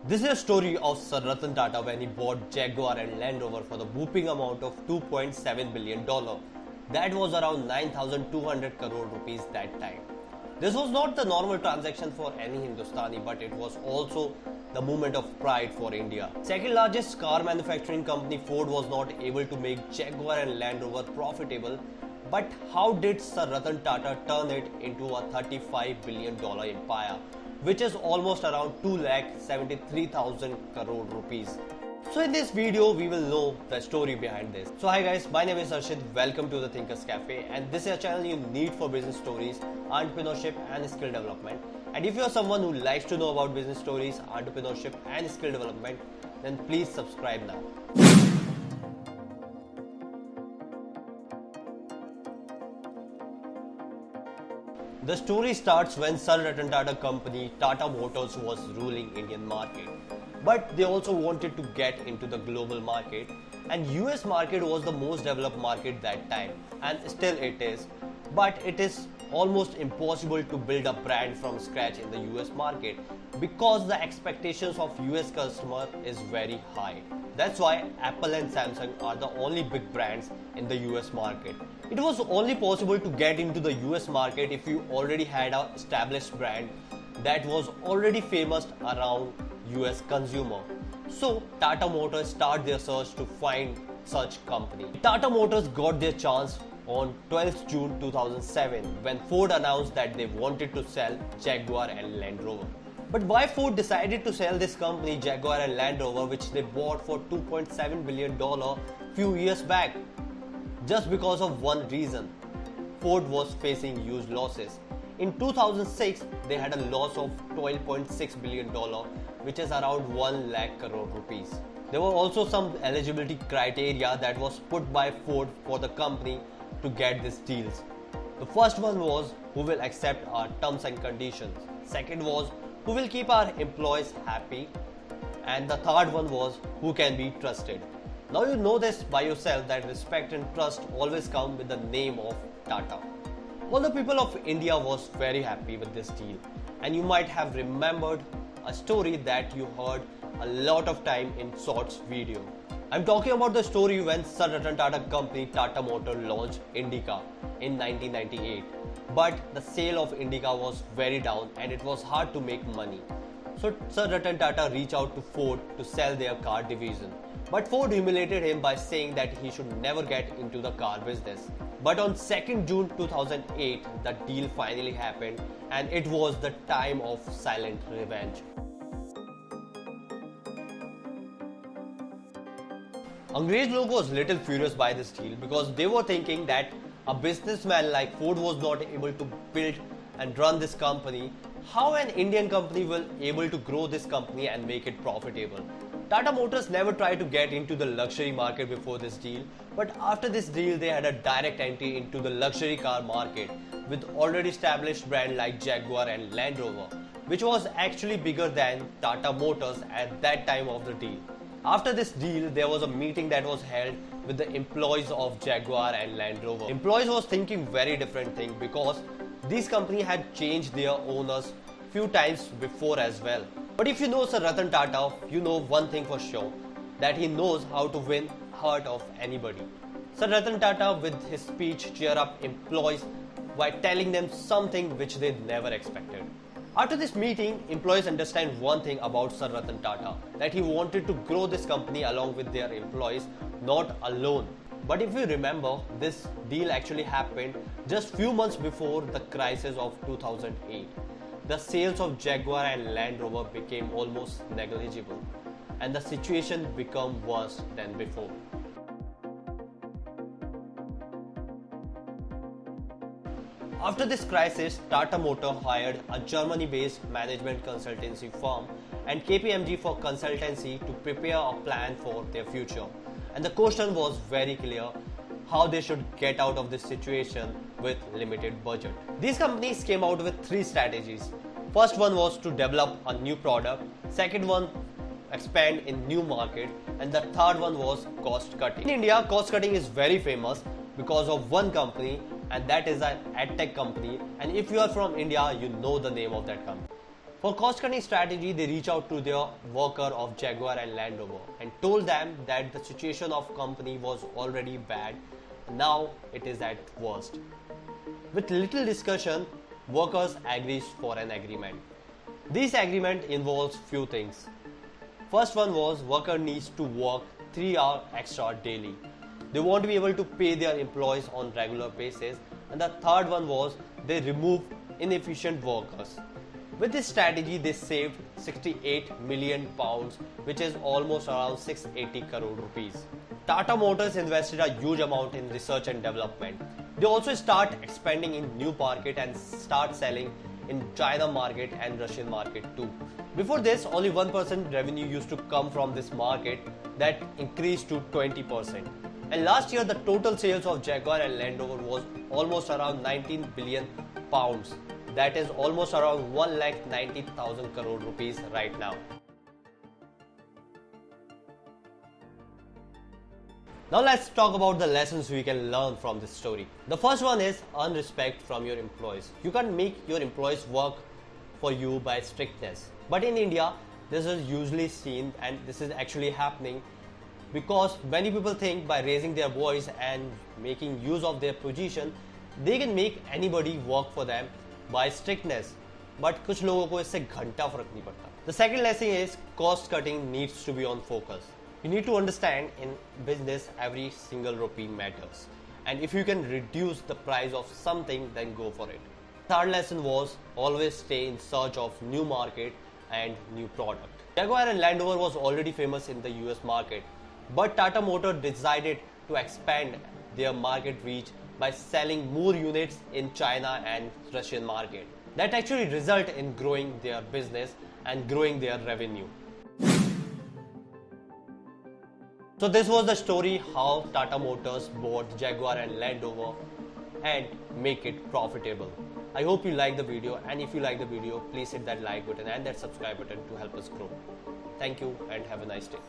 This is a story of Sir Ratan Tata when he bought Jaguar and Land Rover for the whopping amount of $2.7 billion. That was around 9,200 crore rupees that time. This was not the normal transaction for any Hindustani, but it was also the moment of pride for India. Second largest car manufacturing company Ford was not able to make Jaguar and Land Rover profitable, but how did Sir Ratan Tata turn it into a $35 billion empire, which is almost around 2,73,000 crore rupees. So in this video, we will know the story behind this. So hi guys, my name is Arshid. Welcome to the Thinkers Cafe, and this is a channel you need for business stories, entrepreneurship and skill development. And if you are someone who likes to know about business stories, entrepreneurship and skill development, then please subscribe now. The story starts when Sir Ratan Tata company Tata Motors was ruling Indian market, but they also wanted to get into the global market, and US market was the most developed market that time, and still it is, but it is almost impossible to build a brand from scratch in the US market because the expectations of US customer is very high. That's why Apple and Samsung are the only big brands in the US market. It was only possible to get into the US market if you already had an established brand that was already famous around US consumer. So Tata Motors started their search to find such company. Tata Motors got their chance on 12th June 2007 when Ford announced that they wanted to sell Jaguar and Land Rover. But why Ford decided to sell this company Jaguar and Land Rover, which they bought for $2.7 billion few years back? Just because of one reason. Ford was facing huge losses. In 2006, they had a loss of $12.6 billion, which is around 1 lakh crore rupees. There were also some eligibility criteria that was put by Ford for the company to get these deals. The first one was who will accept our terms and conditions. Second was who will keep our employees happy. And the third one was who can be trusted. Now you know this by yourself that respect and trust always come with the name of Tata. All the people of India was very happy with this deal, and you might have remembered a story that you heard a lot of time in shorts video. I'm talking about the story when Sir Ratan Tata company Tata Motor launched Indica in 1998. But the sale of Indica was very down and it was hard to make money. So Sir Ratan Tata reached out to Ford to sell their car division. But Ford humiliated him by saying that he should never get into the car business. But on 2nd June 2008, the deal finally happened, and it was the time of silent revenge. Angrez Log was little furious by this deal because they were thinking that a businessman like Ford was not able to build and run this company. How an Indian company will able to grow this company and make it profitable? Tata Motors never tried to get into the luxury market before this deal, but after this deal they had a direct entry into the luxury car market with already established brand like Jaguar and Land Rover, which was actually bigger than Tata Motors at that time of the deal. After this deal, there was a meeting that was held with the employees of Jaguar and Land Rover. Employees was thinking very different thing because these company had changed their owners few times before as well. But if you know Sir Ratan Tata, you know one thing for sure, that he knows how to win heart of anybody. Sir Ratan Tata with his speech cheer up employees by telling them something which they never expected. After this meeting, employees understand one thing about Sir Ratan Tata, that he wanted to grow this company along with their employees, not alone. But if you remember, this deal actually happened just few months before the crisis of 2008. The sales of Jaguar and Land Rover became almost negligible, and the situation became worse than before. After this crisis, Tata Motor hired a Germany-based management consultancy firm and KPMG for consultancy to prepare a plan for their future. And the question was very clear, how they should get out of this situation with limited budget. These companies came out with three strategies. First one was to develop a new product, second one expand in new market, and the third one was cost cutting. In India, cost cutting is very famous because of one company, and that is an ad tech company, and if you are from India, you know the name of that company. For cost cutting strategy, they reach out to their worker of Jaguar and Land Rover and told them that the situation of company was already bad. Now it is at worst. With little discussion, workers agrees for an agreement. This agreement involves few things. First one was worker needs to work 3 hours extra daily. They want to be able to pay their employees on regular basis. And the third one was they remove inefficient workers. With this strategy, they saved 68 million pounds, which is almost around 680 crore rupees. Tata Motors invested a huge amount in research and development. They also start expanding in new market and start selling in China market and Russian market too. Before this, only 1% revenue used to come from this market, that increased to 20%. And last year, the total sales of Jaguar and Land Rover was almost around 19 billion pounds. That is almost around 1,90,000 crore rupees right now. Now let's talk about the lessons we can learn from this story. The first one is earn respect from your employees. You can't make your employees work for you by strictness. But in India, this is usually seen, and this is actually happening because many people think by raising their voice and making use of their position, they can make anybody work for them by strictness. But कुछ लोगों को इससे घंटा फर्क नहीं पड़ता. The second lesson is cost cutting needs to be on focus. You need to understand in business every single rupee matters. And if you can reduce the price of something, then go for it. Third lesson was always stay in search of new market and new product. Jaguar and Land Rover was already famous in the US market, but Tata Motors decided to expand their market reach by selling more units in China and Russian market. That actually result in growing their business and growing their revenue. So this was the story how Tata Motors bought Jaguar and Land Rover and make it profitable. I hope you like the video, and if you like the video, please hit that like button and that subscribe button to help us grow. Thank you and have a nice day.